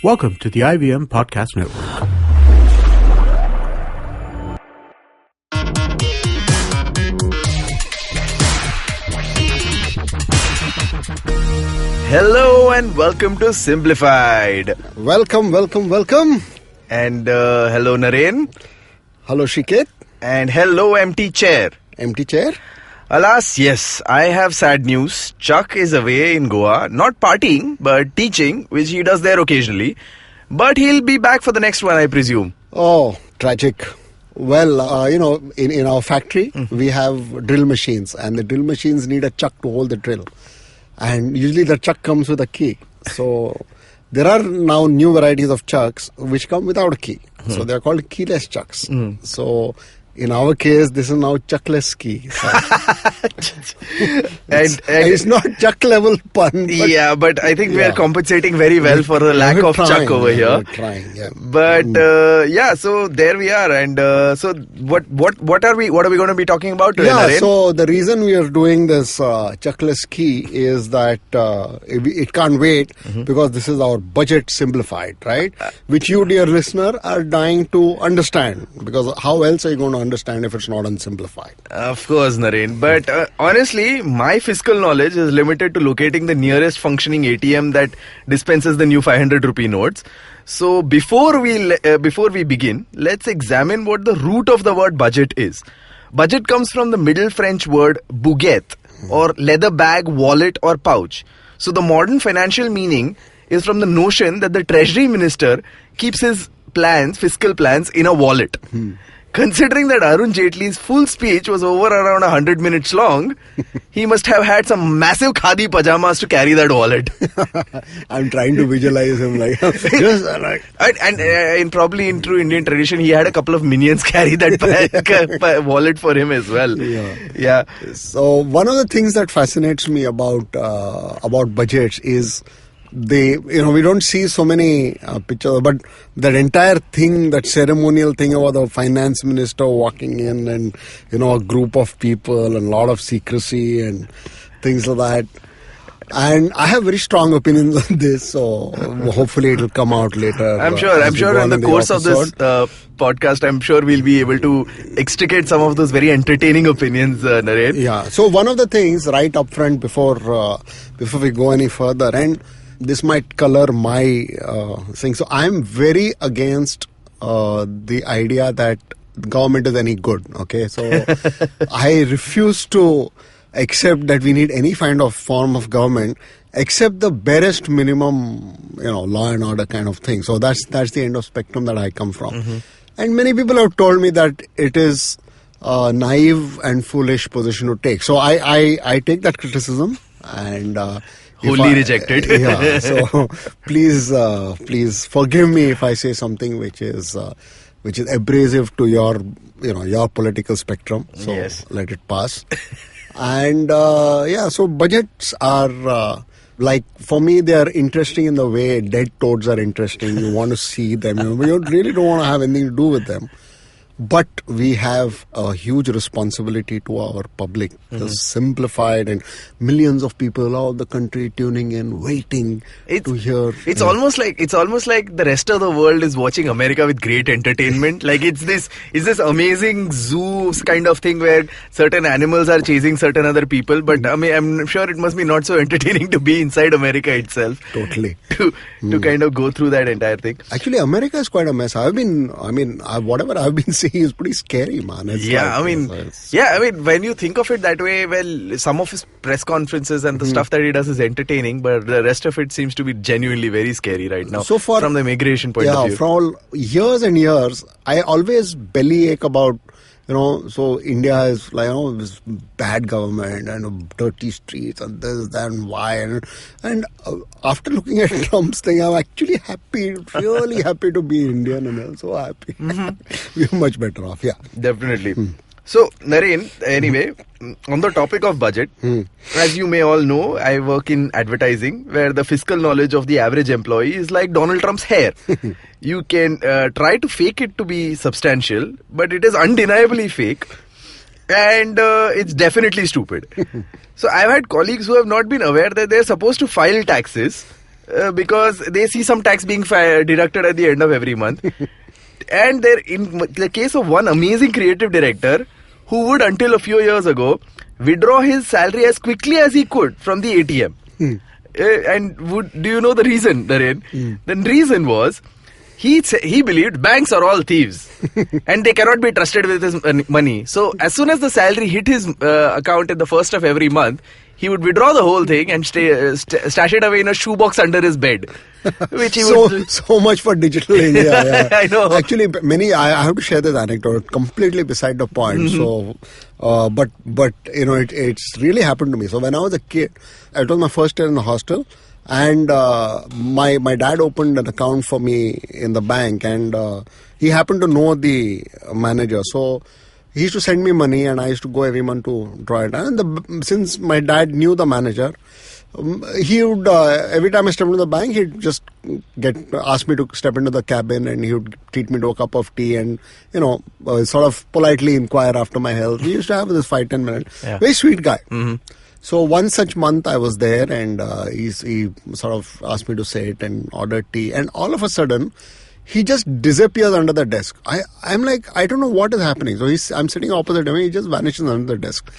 Welcome to the IVM Podcast Network. Hello and welcome to Simplified. Welcome. And hello Naren. Hello Srikeit. And hello empty chair. Empty chair? Alas, yes, I have sad news. Chuck is away in Goa, not partying, but teaching, which he does there occasionally. But he'll be back for the next one, I presume. Oh, tragic. Well, in our factory, we have drill machines, and the drill machines need a chuck to hold the drill. And usually the chuck comes with a key. So there are now new varieties of chucks which come without a key. So they are called keyless chucks. So in our case, this is now chuckless key. So and it's not chuck level pun. But I think we are compensating very well for the lack of chuck over here. We're trying, yeah. But so there we are. And so what are we going to be talking about today, Naren? So the reason we are doing this chuckless key is that it can't wait because this is our budget simplified, right? Which you, dear listener, are dying to understand, because how else are you going to understand if it's not unsimplified? Of course, Naren. But honestly, my fiscal knowledge is limited to locating the nearest functioning ATM that dispenses the new 500 rupee notes. So before we begin, let's examine what the root of the word budget is. Budget comes from the Middle French word baguette, or leather bag, wallet or pouch. So the modern financial meaning is from the notion that the treasury minister keeps his fiscal plans in a wallet. Considering that Arun Jaitley's full speech was over around 100 minutes long, he must have had some massive khadi pajamas to carry that wallet. I'm trying to visualize him and probably in true Indian tradition, he had a couple of minions carry that wallet for him as well. Yeah. So one of the things that fascinates me about budgets is we don't see so many pictures, but that entire thing, that ceremonial thing about the finance minister walking in and, a group of people and a lot of secrecy and things like that. And I have very strong opinions on this, so hopefully it will come out later. I'm sure in the course of this podcast, I'm sure we'll be able to extricate some of those very entertaining opinions, Naren. Yeah. So one of the things right up front before we go any further, and this might color my thing. So I'm very against the idea that the government is any good. Okay, so I refuse to accept that we need any kind of form of government except the barest minimum, law and order kind of thing. So that's the end of spectrum that I come from. And many people have told me that it is a naive and foolish position to take. So I take that criticism and wholly rejected. So please forgive me if I say something which is abrasive to your political spectrum. So let it pass. And so budgets are for me, they are interesting in the way dead toads are interesting. You want to see them. You really don't want to have anything to do with them. But we have a huge responsibility to our public. It's simplified, and millions of people all the country tuning in, waiting to hear. It's almost like the rest of the world is watching America with great entertainment. Like it's this amazing zoo kind of thing where certain animals are chasing certain other people. But I mean, I'm sure it must be not so entertaining to be inside America itself. Totally. To kind of go through that entire thing. Actually, America is quite a mess. Whatever I've been seeing is pretty scary, man. When you think of it that way, well, some of his press conferences and the stuff that he does is entertaining, but the rest of it seems to be genuinely very scary right now. So from the immigration point of view. For all years and years, I always bellyache about, so India is this bad government and dirty streets and this, that, and why. And after looking at Trump's thing, I'm actually happy, really happy to be Indian, and I'm so happy. We're much better off, Definitely. So, Naren, anyway, on the topic of budget, as you may all know, I work in advertising, where the fiscal knowledge of the average employee is like Donald Trump's hair. You can try to fake it to be substantial, but it is undeniably fake. And it's definitely stupid. So I've had colleagues who have not been aware that they're supposed to file taxes because they see some tax being deducted at the end of every month. And in the case of one amazing creative director who would, until a few years ago, withdraw his salary as quickly as he could from the ATM. And do you know the reason, Naren? The reason was he believed banks are all thieves and they cannot be trusted with his money. So as soon as the salary hit his account at the first of every month, he would withdraw the whole thing and stash it away in a shoebox under his bed. Which he so much for digital India. Yeah. I know. Actually, I have to share this anecdote, completely beside the point. So, but it's really happened to me. So when I was a kid, it was my first year in the hostel, and my dad opened an account for me in the bank, and he happened to know the manager. So he used to send me money, and I used to go every month to draw it. And since my dad knew the manager, he would every time I stepped into the bank, he'd just ask me to step into the cabin, and he would treat me to a cup of tea, and sort of politely inquire after my health. We used to have this 5-10 minutes. Yeah. Very sweet guy. So one such month I was there, and he sort of asked me to sit and order tea, and all of a sudden he just disappears under the desk. I'm like, I don't know what is happening. So I'm sitting opposite him, he just vanishes under the desk.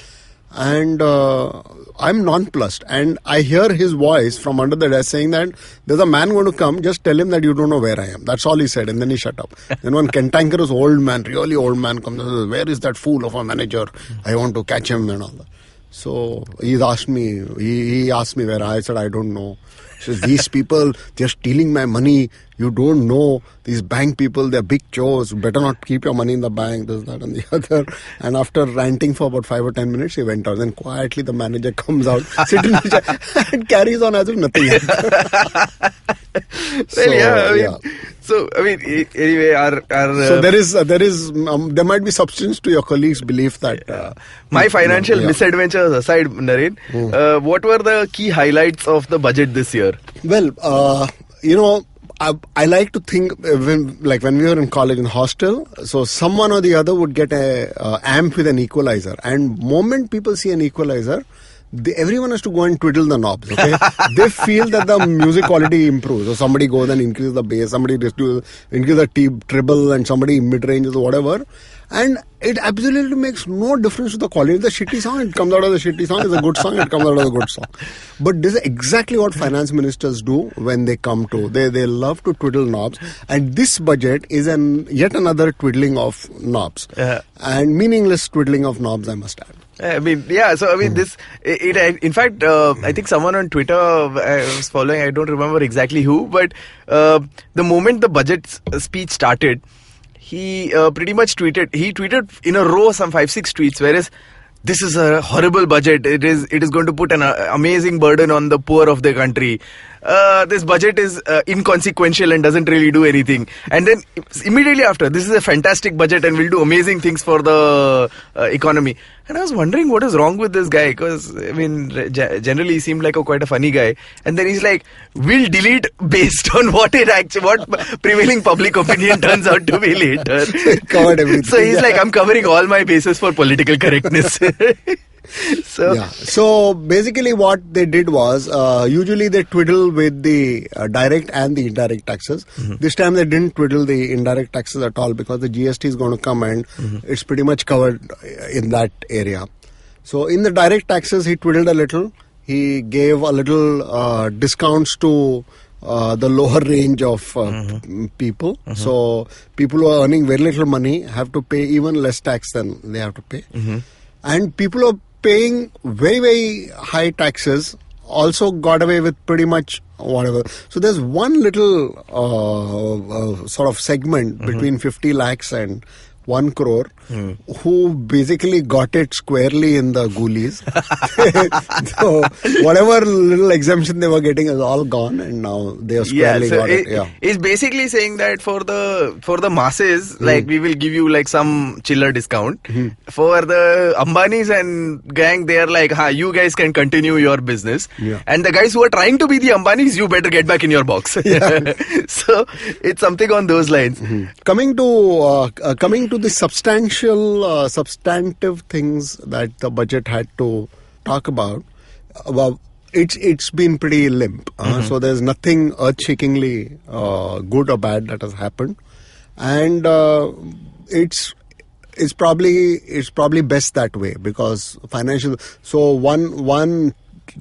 And I'm nonplussed, and I hear his voice from under the desk saying that there's a man going to come, just tell him that you don't know where I am. That's all he said, and then he shut up. Then one cantankerous old man, really old man, comes and says, where is that fool of a manager? I want to catch him and all that. So he asked me where I said, I don't know. He says, these people, they're stealing my money. You don't know. These bank people, they're big chores. Better not keep your money in the bank, this, that, and the other. And after ranting for about 5 or 10 minutes, he went out. Then quietly the manager comes out, sits in the chair, and carries on as if nothing happened. So anyway, so there might be substance to your colleague's belief that my financial misadventures aside, Naren, what were the key highlights of the budget this year? Well, I like to think when we were in college in hostel, so someone or the other would get a amp with an equalizer, and moment people see an equalizer, everyone has to go and twiddle the knobs. Okay, they feel that the music quality improves. So somebody goes and increases the bass, somebody just increase the treble, and somebody mid ranges or whatever. And it absolutely makes no difference to the quality. It's a shitty song, it comes out of the shitty song. It's a good song, it comes out of the good song. But this is exactly what finance ministers do when they come to. They love to twiddle knobs. And this budget is yet another twiddling of knobs. And meaningless twiddling of knobs, I must add. This, in fact, I think someone on Twitter I was following, I don't remember exactly who, but the moment the budget speech started, he pretty much tweeted in a row some 5-6 tweets, whereas this is a horrible budget. It is going to put an amazing burden on the poor of the country. This budget is inconsequential and doesn't really do anything. And then immediately after, this is a fantastic budget and will do amazing things for the economy. And I was wondering what is wrong with this guy, because generally he seemed like quite a funny guy. And then he's like, we'll delete based on what prevailing public opinion turns out to be later. Covered everything. So he's like, I'm covering all my bases for political correctness. So basically what they did was, usually they twiddle with the direct and the indirect taxes. This time they didn't twiddle the indirect taxes at all, because the GST is going to come and it's pretty much covered in that area. So in the direct taxes, he twiddled a little. He gave a little discounts to the lower range of people. So people who are earning very little money have to pay even less tax than they have to pay. And people who are paying very, very high taxes also got away with pretty much whatever. So there's one little sort of segment between 50 lakhs and 1 crore who basically got it squarely in the ghoulies. So whatever little exemption they were getting is all gone, and now they are squarely got it. It's basically saying that for the masses, like, we will give you like some chiller discount. For the Ambanis and gang, they are like, you guys can continue your business. And the guys who are trying to be the Ambanis, you better get back in your box. So it's something on those lines. Coming to the substantive things that the budget had to talk about. It's been pretty limp. So there's nothing earth-shakingly good or bad that has happened, and it's probably best that way, because financial. So one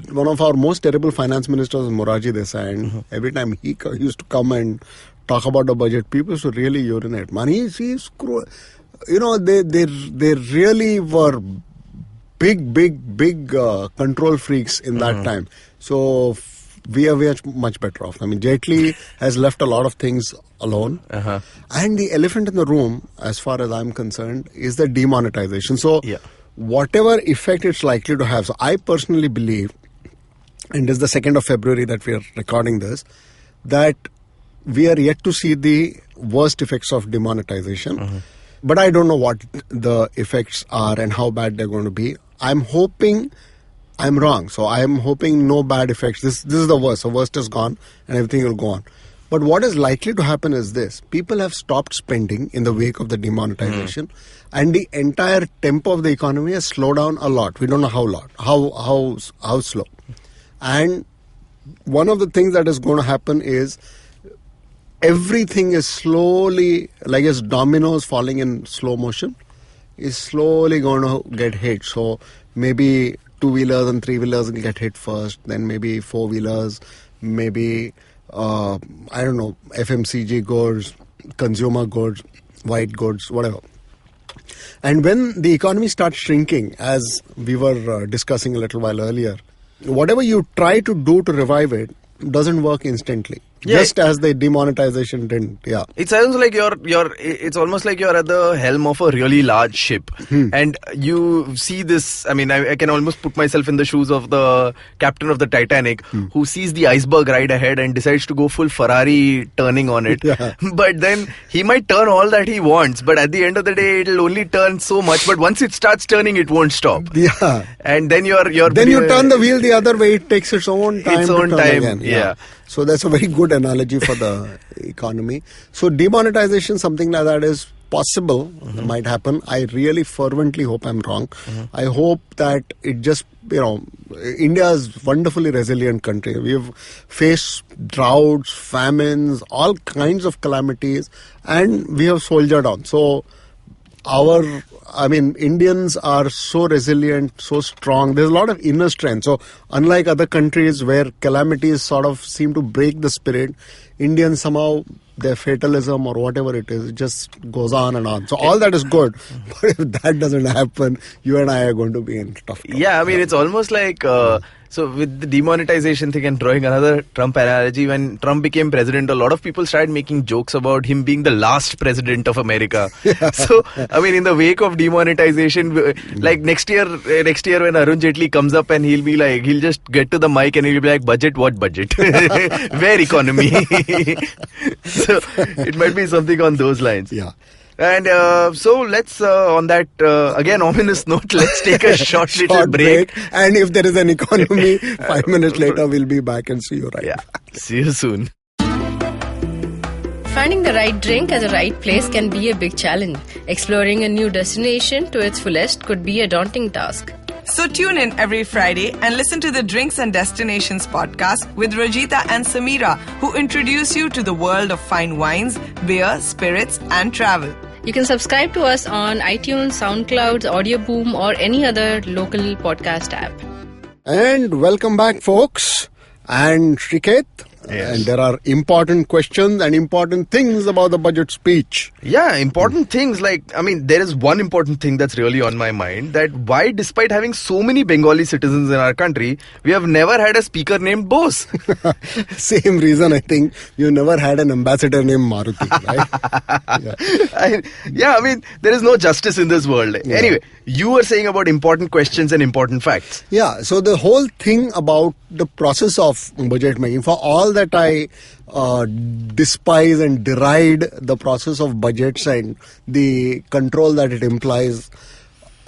of our most terrible finance ministers was Morarji Desai, and every time he used to come and talk about the budget, people used to really urinate. Money, he's they really were big control freaks in that time. So we are much better off. I mean, Jaitley has left a lot of things alone. And the elephant in the room, as far as I'm concerned, is the demonetization. So whatever effect it's likely to have. So I personally believe, and this is the 2nd of February that we are recording this, that we are yet to see the worst effects of demonetization. But I don't know what the effects are and how bad they're going to be. I'm hoping I'm wrong. So I'm hoping no bad effects. This is the worst. The worst is gone and everything will go on. But what is likely to happen is this. People have stopped spending in the wake of the demonetization, and the entire tempo of the economy has slowed down a lot. We don't know how slow. And one of the things that is going to happen is everything is slowly, like as dominoes falling in slow motion, is slowly going to get hit. So maybe 2-wheelers and 3-wheelers will get hit first, then maybe 4-wheelers, maybe, I don't know, FMCG goods, consumer goods, white goods, whatever. And when the economy starts shrinking, as we were discussing a little while earlier, whatever you try to do to revive it doesn't work instantly. Just as the demonetization didn't. It sounds like it's almost like you're at the helm of a really large ship, and you see this. I mean, I can almost put myself in the shoes of the captain of the Titanic, who sees the iceberg right ahead and decides to go full Ferrari turning on it. But then he might turn all that he wants, but at the end of the day, it'll only turn so much. But once it starts turning, it won't stop. And then you turn the wheel the other way. It takes its own time. Again. So that's a very good analogy for the economy. So demonetization, something like that is possible, might happen. I really fervently hope I'm wrong. I hope that it just, India is a wonderfully resilient country. We've faced droughts, famines, all kinds of calamities, and we have soldiered on. So Indians are so resilient, so strong. There's a lot of inner strength. So unlike other countries where calamities sort of seem to break the spirit, Indians somehow, their fatalism or whatever it is, it just goes on and on. So all that is good. But if that doesn't happen, you and I are going to be in tough trouble. It's almost like... So with the demonetization thing, and drawing another Trump analogy, when Trump became president, a lot of people started making jokes about him being the last president of America. So, in the wake of demonetization, like next year when Arun Jaitley comes up and he'll be like, he'll just get to the mic and he'll be like, budget, what budget? Where economy? So it might be something on those lines. And so let's, on that, again, ominous note, let's take a short little break. And if there is an economy, 5 minutes later, we'll be back and see you back. See you soon. Finding the right drink at the right place can be a big challenge. Exploring a new destination to its fullest could be a daunting task. So tune in every Friday and listen to the Drinks and Destinations podcast with Rajita and Samira, who introduce you to the world of fine wines, beer, spirits, and travel. You can subscribe to us on iTunes, SoundCloud, Audioboom, or any other local podcast app. And welcome back, folks. And Srikeit. And there are important questions and important things about the budget speech. Important things there is one important thing that's really on my mind, that why, despite having so many Bengali citizens in our country, we have never had a speaker named Bose. Same reason, I think, you never had an ambassador named Maruti, right? There is no justice in this world. Anyway, you were saying about important questions and important facts. So the whole thing about the process of budget making, for all that I despise and deride the process of budgets and the control that it implies,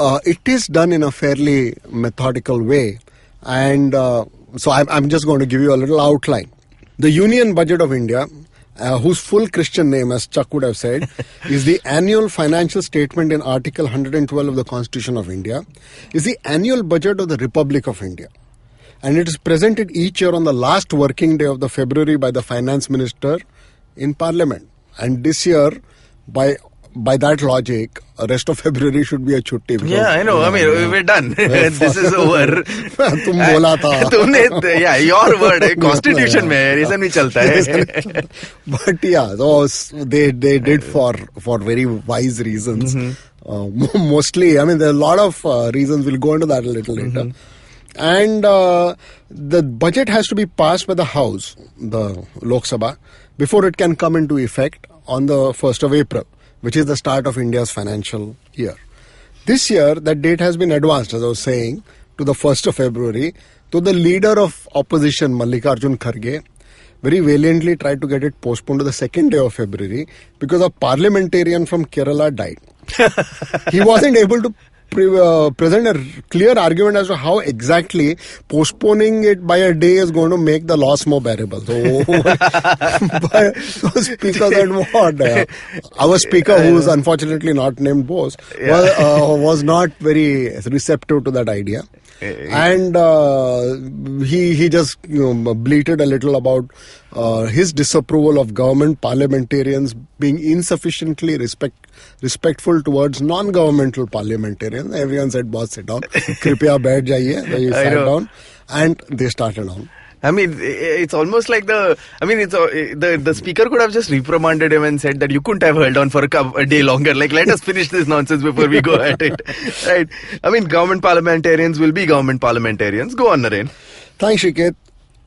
it is done in a fairly methodical way. And so I'm just going to give you a little outline. The Union Budget of India, whose full Christian name, as Chuck would have said, is the annual financial statement in Article 112 of the Constitution of India, is the annual budget of the Republic of India. and it is presented each year on the last working day of the February by the finance minister in Parliament. And this year, by that logic, rest of February should be a chutti. Yeah, I know. I mean, we're done. This is over. तुम बोला था. तुमने, yeah, your word. Constitution में reason भी चलता है. But yeah, so they did for very wise reasons. Mostly, I mean, there are a lot of reasons. We'll go into that a little later. And the budget has to be passed by the House, the Lok Sabha, before it can come into effect on the 1st of April, which is the start of India's financial year. This year, that date has been advanced, as I was saying, to the 1st of February. So the leader of opposition, Mallikarjun Kharge, very valiantly tried to get it postponed to the 2nd day of February because a parliamentarian from Kerala died. He wasn't able to present a clear argument as to how exactly postponing it by a day is going to make the loss more bearable. So, speaker said what? Our speaker, who is unfortunately not named Bose, was not very receptive to that idea. And he just bleated a little about his disapproval of government parliamentarians being insufficiently respectful towards non-governmental parliamentarians. Everyone said, "Boss, sit down. Kripya baith jaiye." So he sat down, and they started on. I mean, it's almost like the speaker could have just reprimanded him and said that you couldn't have held on for a day longer. Like, let us finish this nonsense before we go at it. Right? I mean, government parliamentarians will be government parliamentarians. Go on, Naren. Thanks, Srikeit.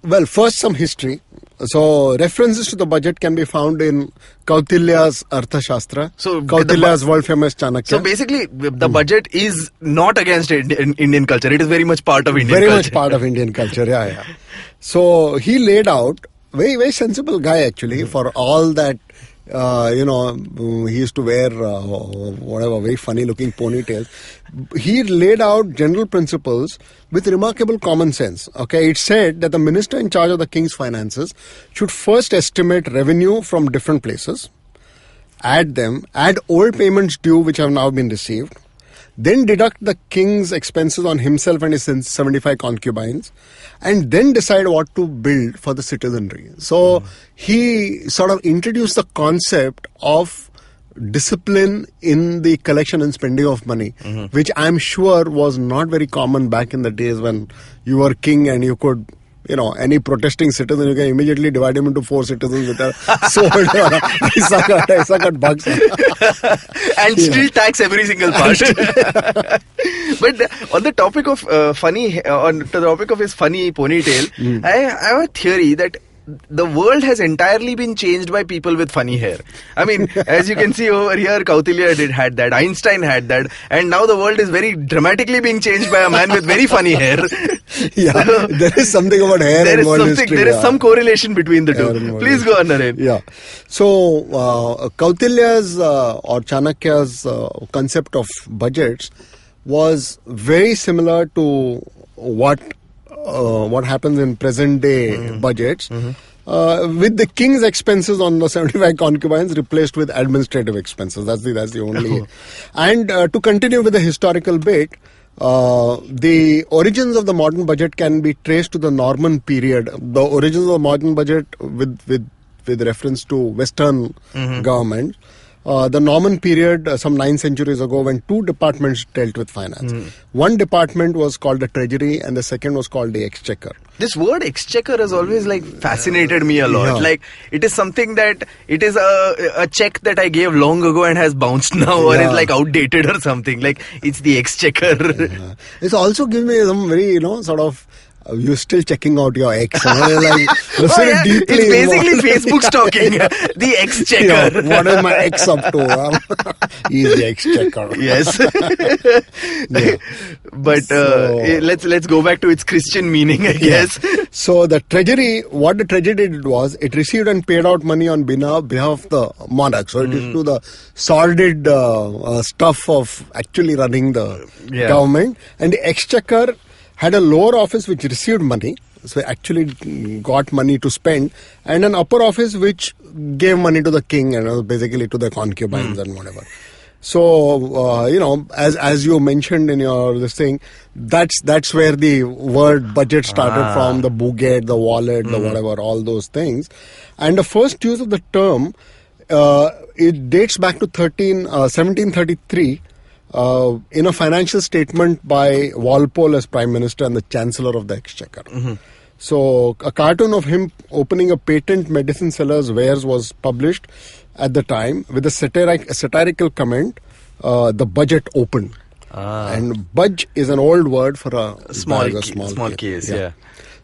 Well, first some history. So, references to the budget can be found in Kautilya's Arthashastra, Kautilya's world-famous Chanakya. So, basically, the budget is not against Indian culture. It is very much part of Indian culture. Very much part of Indian culture, yeah. So, he laid out, very, very sensible guy actually, for all that, he used to wear very funny-looking ponytails. He laid out general principles with remarkable common sense. Okay, it said that the minister in charge of the king's finances should first estimate revenue from different places, add old payments due which have now been received, then deduct the king's expenses on himself and his 75 concubines, and then decide what to build for the citizenry. So he sort of introduced the concept of discipline in the collection and spending of money, which I'm sure was not very common back in the days when you were king and you could, any protesting citizen, you can immediately divide him into 4 citizens with a sword. Aisa cut bucks. And still tax every single part. But on the topic of his funny ponytail, I have a theory that the world has entirely been changed by people with funny hair. I mean, as you can see over here, Kautilya had that, Einstein had that, and now the world is very dramatically being changed by a man with very funny hair. Yeah, there is something about hair and world history. There is some correlation between the two. Please go on, Naren. Yeah. So, Kautilya's or Chanakya's concept of budgets was very similar to what happens in present day budgets, with the king's expenses on the 75 concubines replaced with administrative expenses. That's the only. And to continue with the historical bit, the origins of the modern budget can be traced to the Norman period. The origins of the modern budget with reference to Western government. The Norman period, some 9 centuries ago, when 2 departments dealt with finance. One department was called the Treasury and the second was called the Exchequer. This word exchequer has always fascinated me a lot. Yeah. It is something that it is a check that I gave long ago and has bounced now, or is outdated or something. It's the exchequer. Yeah. It's also given me some very, sort of, you're still checking out your ex. Deeply it's basically Facebook stalking. The exchequer. What is my ex up to? He's the exchequer. Yes. But let's go back to its Christian meaning, I guess. So what the treasury did was, it received and paid out money on behalf of the monarch. So it is to the sordid stuff of actually running the government. And the exchequer had a lower office which received money, so actually got money to spend, and an upper office which gave money to the king and basically to the concubines and whatever. So, as you mentioned in your this thing, that's where the word budget started from, the buget, the wallet, the whatever, all those things. And the first use of the term, it dates back to 1733 in a financial statement by Walpole as Prime Minister and the Chancellor of the Exchequer. So, a cartoon of him opening a patent medicine seller's wares was published at the time with a satirical comment, the budget opened. And budge is an old word for a small bag, case. Yeah.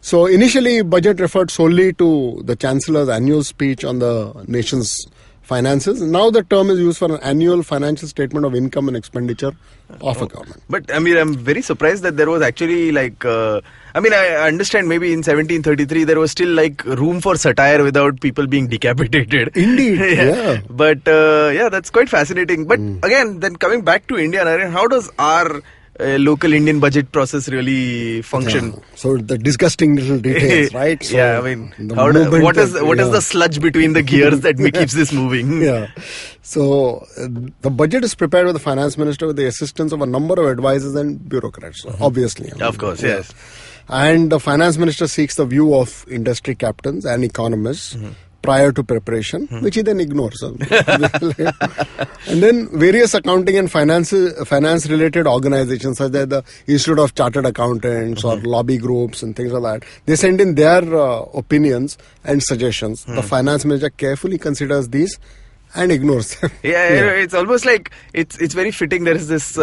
So initially budget referred solely to the Chancellor's annual speech on the nation's finances. Now the term is used for an annual financial statement of income and expenditure of a government. But I mean, I'm very surprised that there was actually I understand maybe in 1733 there was still like room for satire without people being decapitated. Indeed, yeah. But that's quite fascinating. But again, then coming back to India, Naren, how does our local Indian budget process really function? Yeah. So the disgusting little details, right? So I mean, what is the sludge between the gears that keeps this moving? Yeah. So the budget is prepared by the finance minister with the assistance of a number of advisors and bureaucrats, obviously. Of course, yes. And the finance minister seeks the view of industry captains and economists prior to preparation, which he then ignores. And then various accounting and finance-related organizations such as the Institute of Chartered Accountants or lobby groups and things like that, they send in their opinions and suggestions. The finance minister carefully considers these and ignores them. It's almost like it's very fitting. There is this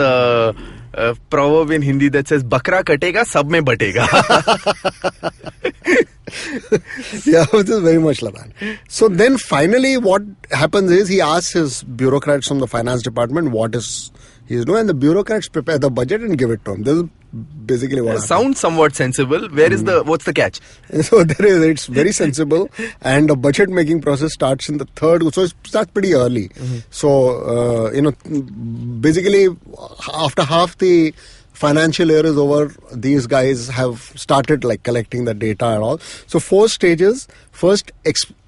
proverb in Hindi that says "Bakra katega, sab mein batega." Yeah, it is very much like that. So then finally what happens is he asks his bureaucrats from the finance department what is he's doing, and the bureaucrats prepare the budget and give it to him. This is basically what happens. Sounds somewhat sensible. What's the catch? So it's very sensible, and the budget making process starts in the third, so it starts pretty early. So, basically after half the financial year is over, these guys have started like collecting the data and all. So 4 stages. First,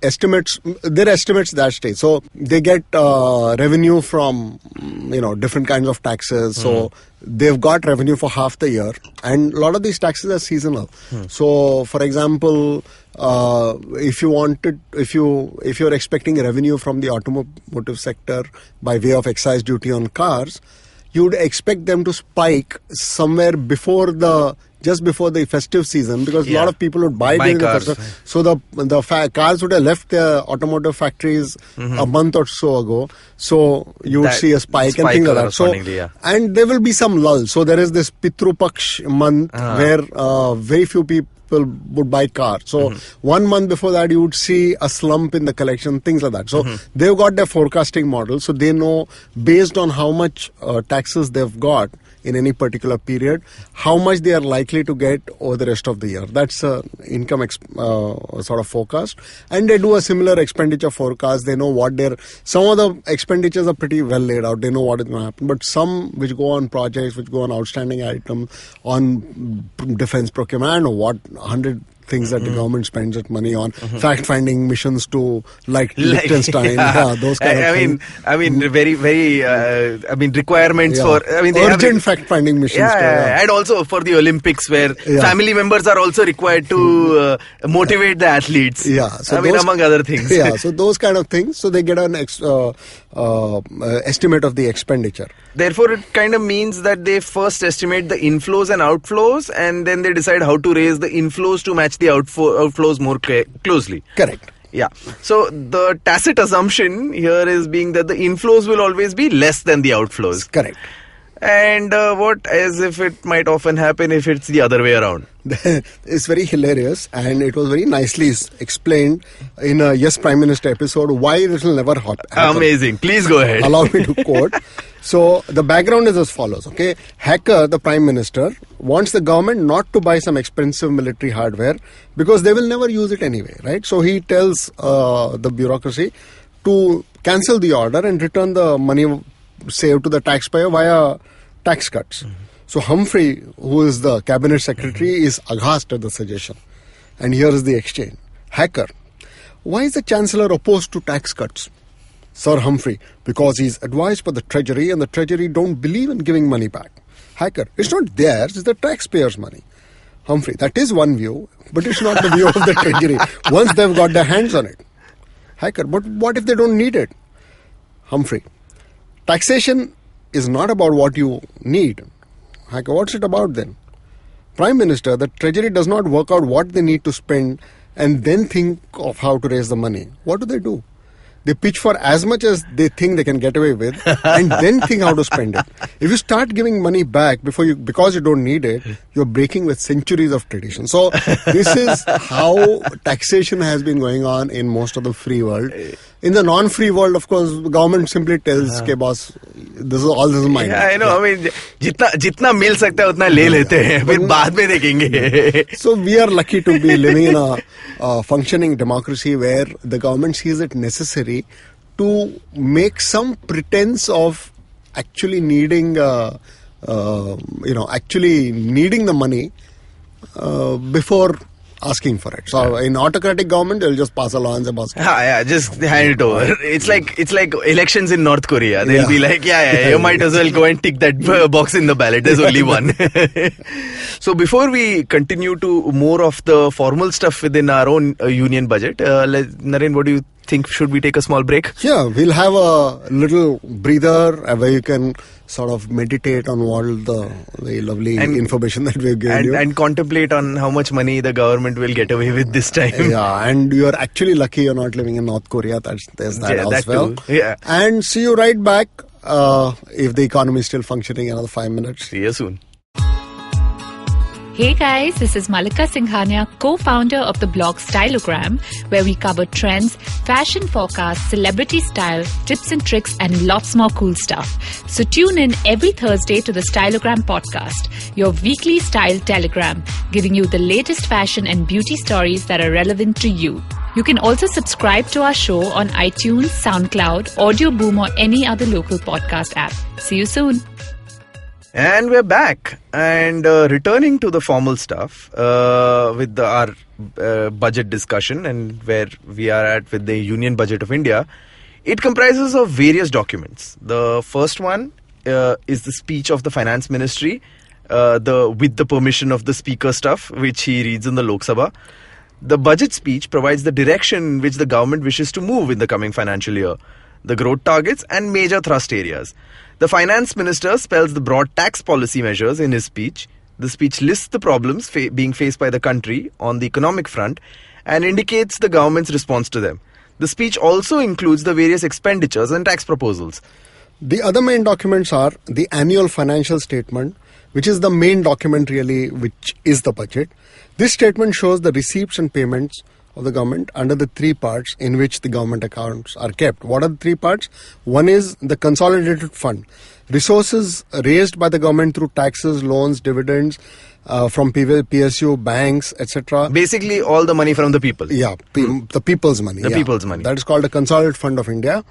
estimates that stage. So they get revenue from different kinds of taxes. So they've got revenue for half the year, and a lot of these taxes are seasonal. So for example, if you're expecting revenue from the automotive sector by way of excise duty on cars, you would expect them to spike somewhere just before the festive season, because a lot of people would buy during the festive. So the cars would have left their automotive factories a month or so ago. So you would see a spike and things like that. So and there will be some lull. So there is this Pitru Paksh month where very few people would buy cars. So 1 month before that you would see a slump in the collection, things like that. So they've got their forecasting model, so they know based on how much taxes they've got in any particular period, how much they are likely to get over the rest of the year. That's income sort of forecast. And they do a similar expenditure forecast. They know some of the expenditures are pretty well laid out. They know what is going to happen. But some which go on projects, which go on outstanding items, on defense procurement, or 100 things that the government spends its money on, fact-finding missions to Liechtenstein, those kind of things. Very, very, requirements for, they urgent fact-finding missions. And also for the Olympics, where family members are also required to motivate the athletes. So among other things. So those kind of things. So they get an estimate of the expenditure. Therefore, it kind of means that they first estimate the inflows and outflows, and then they decide how to raise the inflows to match the outflows more closely. Correct. Yeah. So the tacit assumption here is being that the inflows will always be less than the outflows. Correct. And as if it might often happen if it's the other way around. It's very hilarious, and it was very nicely explained in a Yes Prime Minister episode why it will never happen. Amazing. Please go ahead. Allow me to quote. So the background is as follows. Okay, Hacker, the Prime Minister, wants the government not to buy some expensive military hardware because they will never use it anyway, right? So he tells the bureaucracy to cancel the order and return the money saved to the taxpayer via tax cuts. So Humphrey, who is the cabinet secretary, is aghast at the suggestion. And here is the exchange. Hacker, why is the chancellor opposed to tax cuts? Sir Humphrey, because he's advised by the Treasury and the Treasury don't believe in giving money back. Hacker, it's not theirs, it's the taxpayers' money. Humphrey, that is one view, but it's not the view of the Treasury once they've got their hands on it. Hacker, but what if they don't need it? Humphrey, taxation is not about what you need. Hacker, what's it about then? Prime Minister, the Treasury does not work out what they need to spend and then think of how to raise the money. What do? They pitch for as much as they think they can get away with and then think how to spend it. If you start giving money back because you don't need it, you're breaking with centuries of tradition. So this is how taxation has been going on in most of the free world. In the non-free world, of course, the government simply tells, "Okay, boss, this is mine." Yeah, I know. I mean, jitna mil sakta hai, utna le lete hain. Fir baad mein dekhenge. So we are lucky to be living in a functioning democracy where the government sees it necessary to make some pretense of actually needing, actually needing the money before asking for it. So in autocratic government, they'll just pass a law and say, "Boss, just hand it over." It's like elections in North Korea. They'll be like, you might as well go and tick that box in the ballot. There's only one. So before we continue to more of the formal stuff within our own union budget, Naren, what do you think? Should we take a small break? Yeah, we'll have a little breather where you can sort of meditate on all the very lovely information that we've given you. And contemplate on how much money the government will get away with this time. Yeah, and you're actually lucky you're not living in North Korea. There's that as well. Too. Yeah. And see you right back if the economy is still functioning in another 5 minutes. See you soon. Hey guys, this is Malika Singhania, co-founder of the blog Stylogram, where we cover trends, fashion forecasts, celebrity style, tips and tricks, and lots more cool stuff. So tune in every Thursday to the Stylogram podcast, your weekly style telegram, giving you the latest fashion and beauty stories that are relevant to you. You can also subscribe to our show on iTunes, SoundCloud, Audio Boom, or any other local podcast app. See you soon. And we're back and returning to the formal stuff with our budget discussion and where we are at with the Union Budget of India. It comprises of various documents. The first one is the speech of the Finance Ministry with the permission of the Speaker stuff, which he reads in the Lok Sabha. The budget speech provides the direction which the government wishes to move in the coming financial year, the growth targets and major thrust areas. The finance minister spells the broad tax policy measures in his speech. The speech lists the problems being faced by the country on the economic front and indicates the government's response to them. The speech also includes the various expenditures and tax proposals. The other main documents are the annual financial statement, which is the main document really, which is the budget. This statement shows the receipts and payments of the government under the three parts in which the government accounts are kept. What are the three parts? One is the consolidated fund. Resources raised by the government through taxes, loans, dividends from PSU, banks, etc. Basically all the money from the people. Yeah, the people's money. People's money. That is called the Consolidated Fund of India.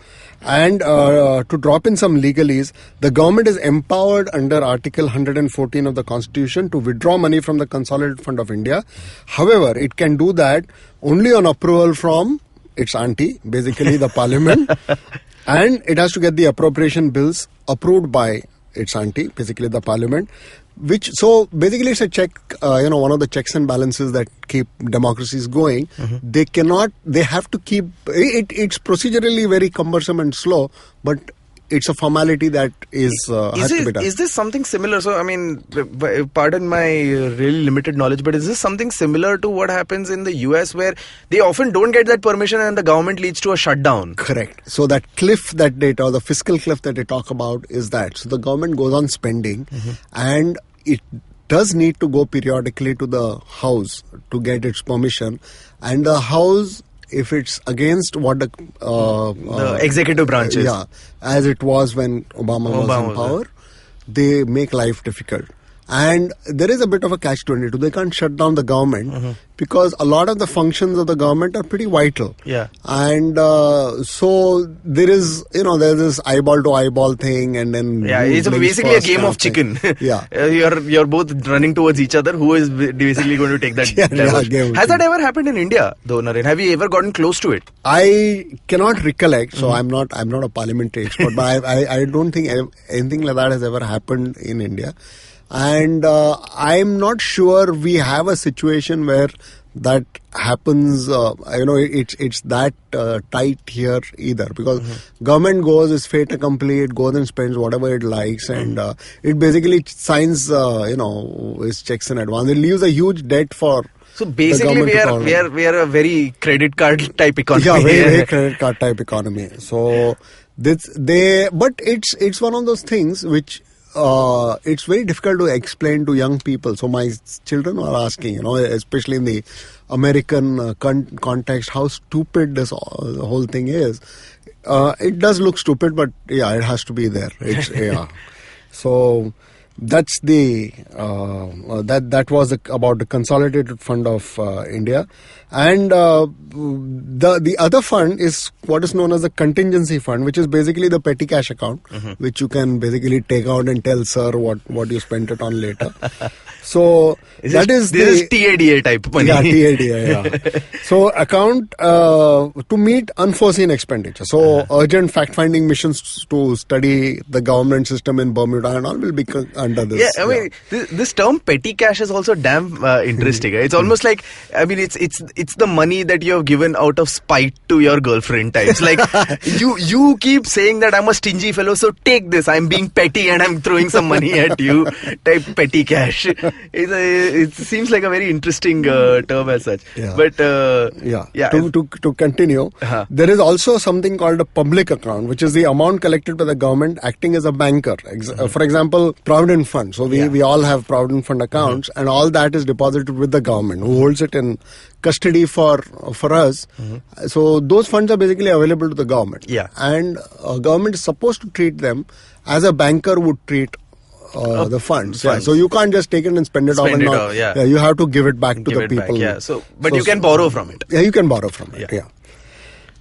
And to drop in some legalese, the government is empowered under Article 114 of the Constitution to withdraw money from the Consolidated Fund of India. However, it can do that only on approval from its auntie, basically the parliament. And it has to get the appropriation bills approved by its auntie, basically the parliament. So basically it's a check, one of the checks and balances that keep democracies going. Mm-hmm. They have to keep, it's procedurally very cumbersome and slow, but it's a formality that has to be done. Is this something similar? So, I mean, pardon my really limited knowledge, but is this something similar to what happens in the US where they often don't get that permission and the government leads to a shutdown? Correct. So that cliff that they talk, the fiscal cliff that they talk about is that. So the government goes on spending and it does need to go periodically to the House to get its permission. And the House, if it's against what the executive branches, as it was when Obama was in power, they make life difficult. And there is a bit of a catch-22. They can't shut down the government because a lot of the functions of the government are pretty vital. Yeah. And so there is, there's this eyeball to eyeball thing, and then it's basically a game of chicken. Yeah. You're both running towards each other. Who is basically going to take that? Has that ever happened in India, though, Naren? Have you ever gotten close to it? I cannot recollect, so I'm not a parliamentary expert, but I don't think anything like that has ever happened in India. And I'm not sure we have a situation where that happens. It's that tight here either, because government goes, is fait accompli, it goes and spends whatever it likes, and it basically signs its checks in advance. It leaves a huge debt for. So basically, we are a very credit card type economy. Yeah, very credit card type economy. So but it's one of those things which it's very difficult to explain to young people. So my children are asking, especially in the American context, how stupid this whole thing is. It does look stupid, but yeah, it has to be there. So that's the that was about the Consolidated Fund of India, and the other fund is what is known as the Contingency Fund, which is basically the petty cash account, which you can basically take out and tell sir what you spent it on later. So this is TADA type money. Yeah, TADA. Yeah. So account to meet unforeseen expenditure. So urgent fact-finding missions to study the government system in Bermuda and all will be under this. Yeah, I mean, this term petty cash is also damn interesting. It's almost like, I mean, it's the money that you have given out of spite to your girlfriend types. Like you keep saying that I'm a stingy fellow, so take this. I'm being petty and I'm throwing some money at you. Type petty cash. It seems like a very interesting term as such. Yeah. But to continue, there is also something called a public account, which is the amount collected by the government acting as a banker. For example, Provident Fund. So we all have Provident Fund accounts, and all that is deposited with the government, who holds it in custody for us. So those funds are basically available to the government. Yeah. And government is supposed to treat them as a banker would treat the funds. Yeah. So you can't just take it and spend it off. You have to give it back to the people. But you can borrow from it. Yeah, you can borrow from it. Yeah.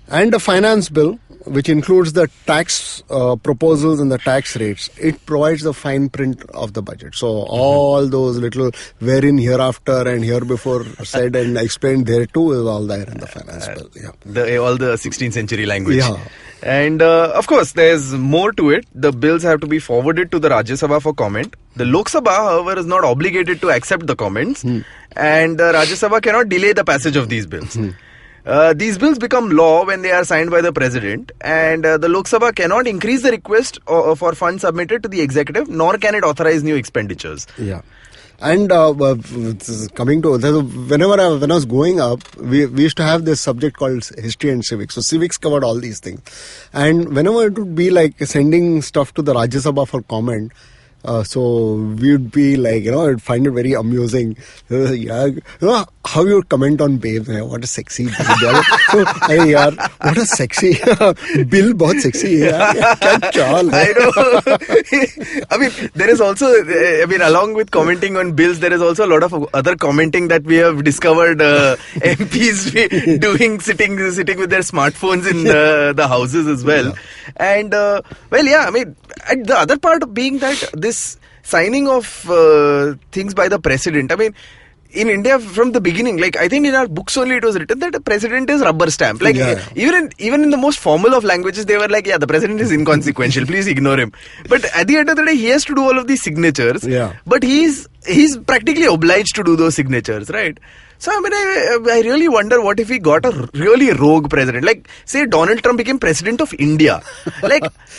And the finance bill, which includes the tax proposals and the tax rates, it provides the fine print of the budget. So all those little wherein, hereafter, and here before said and explained there too is all there in the finance bill. Yeah. All the 16th century language. Yeah. And of course, there's more to it. The bills have to be forwarded to the Rajya Sabha for comment. The Lok Sabha, however, is not obligated to accept the comments. And the Rajya Sabha cannot delay the passage of these bills. These bills become law when they are signed by the president, and the Lok Sabha cannot increase the request for funds submitted to the executive, nor can it authorize new expenditures. Yeah. And coming to when I was growing up, we used to have this subject called history and civics. So civics covered all these things, and whenever it would be like sending stuff to the Rajya Sabha for comment, so we would be like, I'd find it very amusing. How you would comment on babes, what a sexy bill. So, what a sexy bill, बहुत sexy है. क्या चाल है. I know. I mean, there is also, along with commenting on bills, there is also a lot of other commenting that we have discovered MPs doing, sitting with their smartphones in the houses as well. Yeah. And, the other part of being that this signing of things by the president, in India from the beginning, I think in our books only it was written that the president is rubber stamp. Even in the most formal of languages, they were like, the president is inconsequential, please ignore him. But at the end of the day, he has to do all of these signatures. Yeah. But he's practically obliged to do those signatures, right? So, I really wonder what if we got a really rogue president. Like, say Donald Trump became president of India.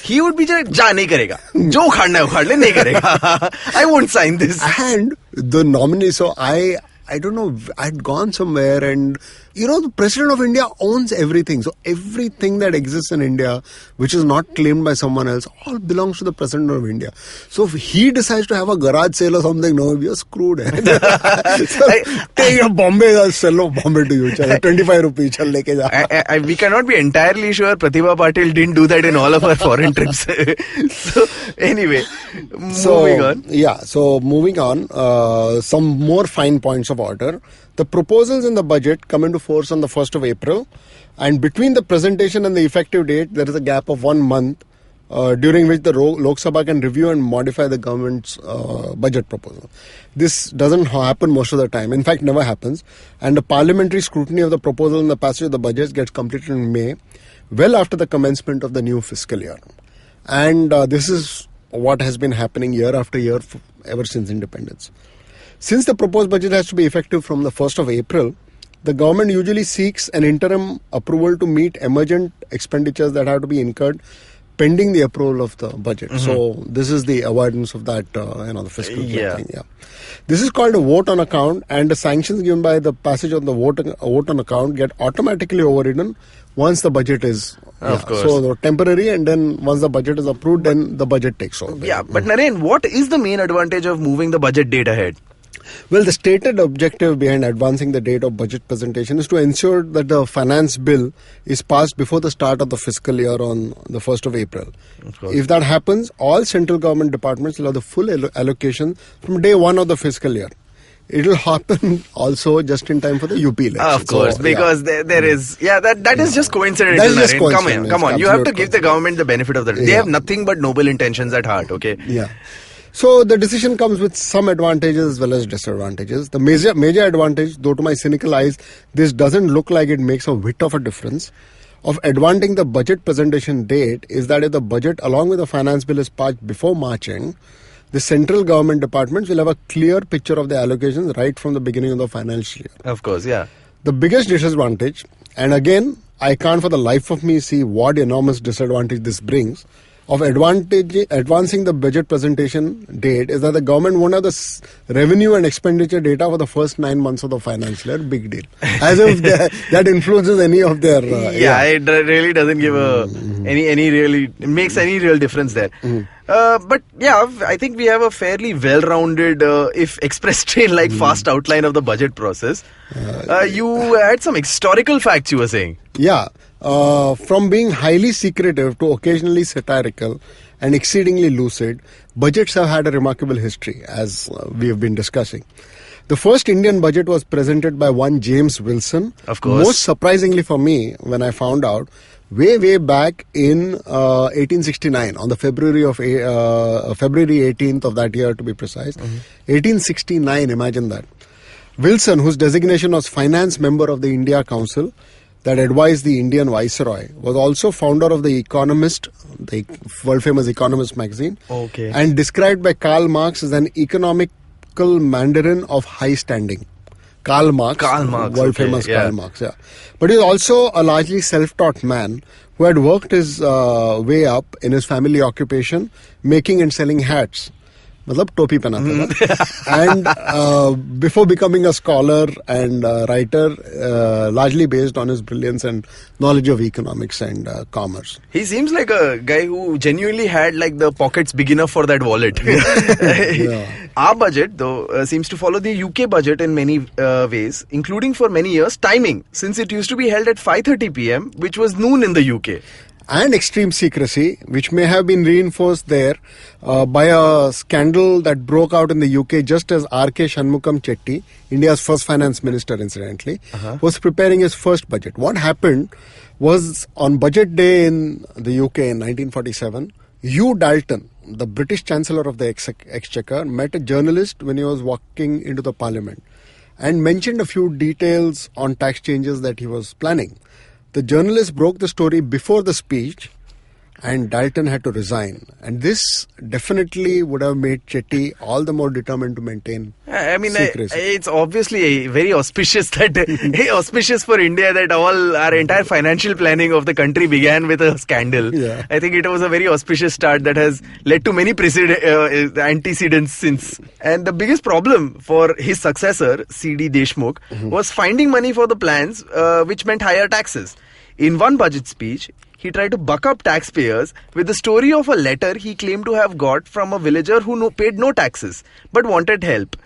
He would be like, nahi karega. Jo khadna hai, khad le, nahi karega. I won't sign this. And the nominee, so I don't know, I'd gone somewhere and the President of India owns everything. So everything that exists in India, which is not claimed by someone else, all belongs to the President of India. So if he decides to have a garage sale or something, no, we are screwed. So, take your Bombay, I'll sell Bombay to you. 25 rupees, chal leke ja. We cannot be entirely sure Pratibha Patil didn't do that in all of our foreign trips. So anyway, moving on. Yeah, so moving on, some more fine points of order. The proposals in the budget come into force on the 1st of April, and between the presentation and the effective date, there is a gap of 1 month during which the Lok Sabha can review and modify the government's budget proposal. This doesn't happen most of the time, in fact never happens, and the parliamentary scrutiny of the proposal and the passage of the budget gets completed in May, well after the commencement of the new fiscal year. And this is what has been happening year after year ever since independence. Since the proposed budget has to be effective from the 1st of April, the government usually seeks an interim approval to meet emergent expenditures that have to be incurred pending the approval of the budget. So this is the avoidance of that, the fiscal thing. Yeah. This is called a vote on account, and the sanctions given by the passage of the vote on account get automatically overridden once the budget is Of course. So temporary, and then once the budget is approved, then the budget takes over. Yeah, but Naren, what is the main advantage of moving the budget date ahead? Well, the stated objective behind advancing the date of budget presentation is to ensure that the finance bill is passed before the start of the fiscal year on the 1st of April. If that happens, all central government departments will have the full allocation from day one of the fiscal year. It will happen also just in time for the UP election. Of course, because there is... Yeah, that is just coincidental, That's just Naren. Come on. You have to give the government the benefit of the... They Yeah. have nothing but noble intentions at heart, okay? Yeah. So the decision comes with some advantages as well as disadvantages. The major advantage, though to my cynical eyes, this doesn't look like it makes a whit of a difference, of advancing the budget presentation date is that if the budget along with the finance bill is passed before March end, the central government departments will have a clear picture of the allocations right from the beginning of the financial year. Of course, yeah. The biggest disadvantage, and again, I can't for the life of me see what enormous disadvantage this brings, of advancing the budget presentation date is that the government won't have the revenue and expenditure data for the first 9 months of the financial year. Big deal. As if that influences any of their... It really doesn't give it makes any real difference there. But yeah, I think we have a fairly well-rounded, if express train-like fast outline of the budget process. You had some historical facts you were saying. Yeah. From being highly secretive to occasionally satirical and exceedingly lucid, budgets have had a remarkable history, as we have been discussing. The first Indian budget was presented by one James Wilson. Of course. Most surprisingly for me, when I found out, way back in 1869, on the February 18th of that year to be precise. 1869, imagine that. Wilson, whose designation was finance member of the India Council, that advised the Indian Viceroy, was also founder of The Economist, the world-famous Economist magazine, and described by Karl Marx as an economical mandarin of high standing. Karl Marx, world-famous Karl Marx, yeah. But he was also a largely self-taught man who had worked his way up in his family occupation, making and selling hats. मतलब टोपी पहनाता था. And before becoming a scholar and writer, largely based on his brilliance and knowledge of economics and commerce. He seems like a guy who genuinely had like the pockets big enough for that wallet. Our budget, though, seems to follow the UK budget in many ways, including for many years timing, since it used to be held at 5:30 p.m., which was noon in the UK. And extreme secrecy, which may have been reinforced there by a scandal that broke out in the UK just as R.K. Shanmugam Chetty, India's first finance minister incidentally, was preparing his first budget. What happened was on budget day in the UK in 1947, Hugh Dalton, the British Chancellor of the Exchequer, met a journalist when he was walking into the Parliament and mentioned a few details on tax changes that he was planning. The journalist broke the story before the speech, and Dalton had to resign. And this definitely would have made Chetty all the more determined to maintain secrecy. It's obviously very auspicious auspicious for India that our entire financial planning of the country began with a scandal. Yeah. I think it was a very auspicious start that has led to many antecedents since. And the biggest problem for his successor, C.D. Deshmukh, was finding money for the plans, which meant higher taxes. In one budget speech, he tried to buck up taxpayers with the story of a letter he claimed to have got from a villager who paid no taxes but wanted help.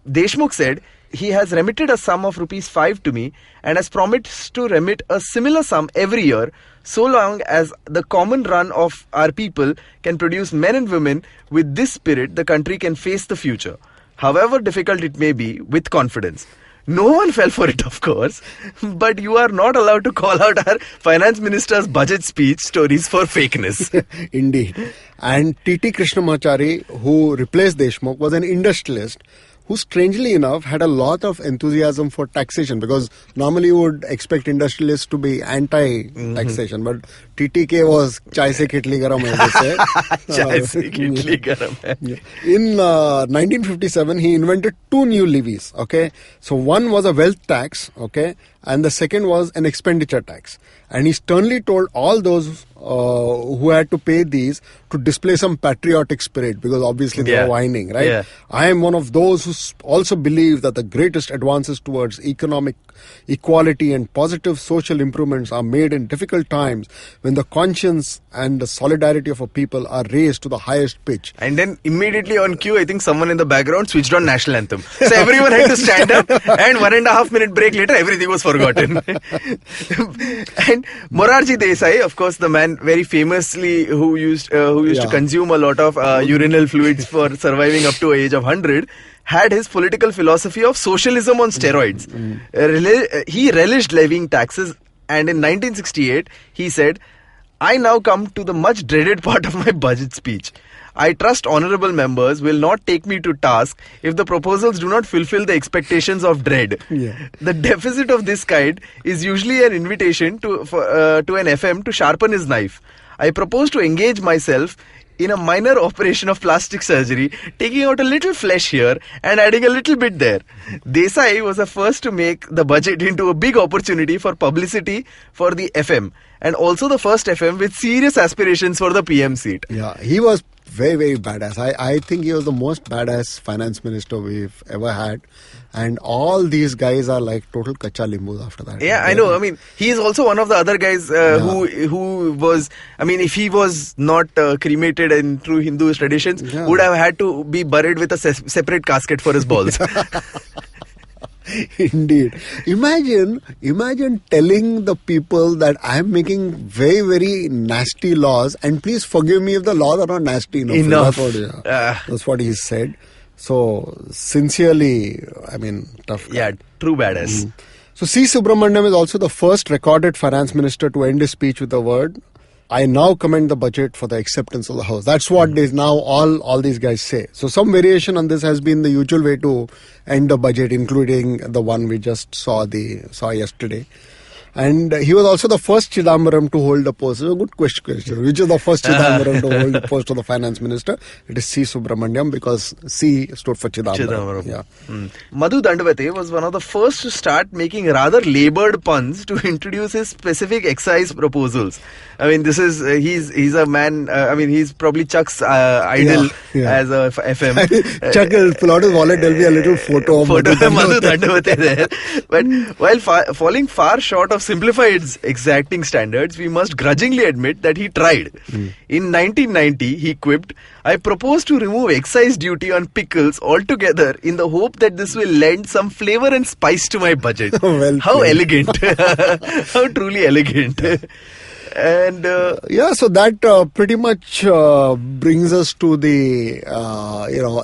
Deshmukh said, "He has remitted a sum of ₹5 to me and has promised to remit a similar sum every year, so long as the common run of our people can produce men and women with this spirit, the country can face the future, however difficult it may be, with confidence." No one fell for it, of course, but you are not allowed to call out our finance minister's budget speech stories for fakeness. Indeed. And T.T. Krishnamachari, who replaced Deshmukh, was an industrialist who, strangely enough, had a lot of enthusiasm for taxation, because normally you would expect industrialists to be anti-taxation, but TTK was chai se kitli garam, as they say. Chai se kitli garam. In 1957, he invented two new levies. Okay, so one was a wealth tax. Okay, and the second was an expenditure tax. And he sternly told all those who had to pay these to display some patriotic spirit, because obviously they were whining, right? Yeah. I am one of those who also believe that the greatest advances towards economic equality and positive social improvements are made in difficult times when the conscience and the solidarity of a people are raised to the highest pitch. And then immediately on cue, I think someone in the background switched on national anthem. So everyone had to stand up, and 1.5 minute break later, everything was forgotten. And Morarji Desai, of course, the man very famously who used to consume a lot of urinal fluids for surviving up to the age of 100, had his political philosophy of socialism on steroids. He relished levying taxes, and in 1968 he said, "I now come to the much dreaded part of my budget speech. I trust honourable members will not take me to task if the proposals do not fulfill the expectations of dread. The deficit of this kind is usually an invitation to an FM to sharpen his knife. I propose to engage myself in a minor operation of plastic surgery, taking out a little flesh here and adding a little bit there." Desai was the first to make the budget into a big opportunity for publicity for the FM, and also the first FM with serious aspirations for the PM seat. Yeah, he was very, very badass. I think he was the most badass finance minister we've ever had. And all these guys are like total kacha limbus after that. Yeah, I know. I mean, he is also one of the other guys who was, I mean, if he was not cremated in true Hindu traditions, would have had to be buried with a separate casket for his balls. Indeed. Imagine telling the people that I am making very, very nasty laws, and please forgive me if the laws are not nasty enough. That's what he said. So, sincerely, I mean, tough guy. Yeah, true badass. So, C. Subramaniam is also the first recorded finance minister to end his speech with the word, "I now commend the budget for the acceptance of the House." That's what is now all these guys say. So some variation on this has been the usual way to end the budget, including the one we just saw yesterday. And he was also the first Chidambaram to hold the post. It's a good question. Which is the first Chidambaram to hold the post of the finance minister? It is C. Subramaniam, because C stood for Chidambaram. Yeah. Madhu Dandavate was one of the first to start making rather laboured puns to introduce his specific excise proposals. I mean, he's a man. I mean, he's probably Chuck's idol as a FM. Chuck will pull out his wallet. There'll be a little photo of Madhu Dandavate there. But while falling far short of Simplified's exacting standards, we must grudgingly admit that he tried. In 1990, he quipped, "I propose to remove excise duty on pickles altogether in the hope that this will lend some flavour and spice to my budget." How elegant. How truly elegant. And so that pretty much brings us to the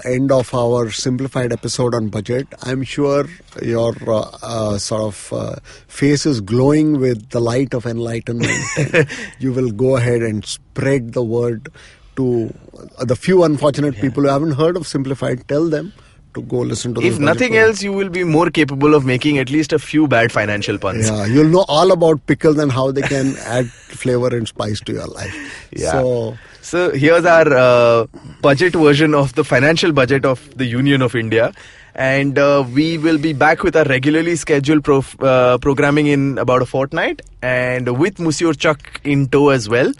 end of our simplified episode on budget. I'm sure your face is glowing with the light of enlightenment. You will go ahead and spread the word to the few unfortunate people who haven't heard of Simplified. Tell them to go listen to this. If nothing else, you will be more capable of making at least a few bad financial puns. Yeah, you'll know all about pickles and how they can add flavor and spice to your life. Yeah. So here's our budget version of the financial budget of the Union of India. And we will be back with our regularly scheduled programming in about a fortnight, and with Monsieur Chuck in tow as well.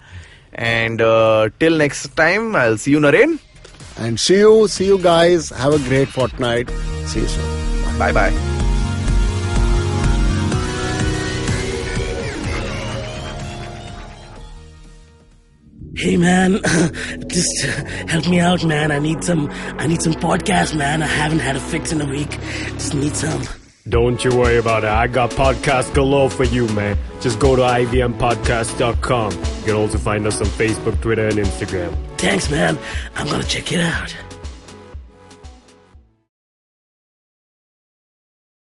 And till next time, I'll see you, Naren. And see you guys. Have a great fortnight. See you soon. Bye-bye. Hey man, just help me out, man. I need some podcasts, man. I haven't had a fix in a week. Just need some. Don't you worry about it. I got podcasts galore for you, man. Just go to ivmpodcast.com. You can also find us on Facebook, Twitter, and Instagram. Thanks, man. I'm gonna check it out.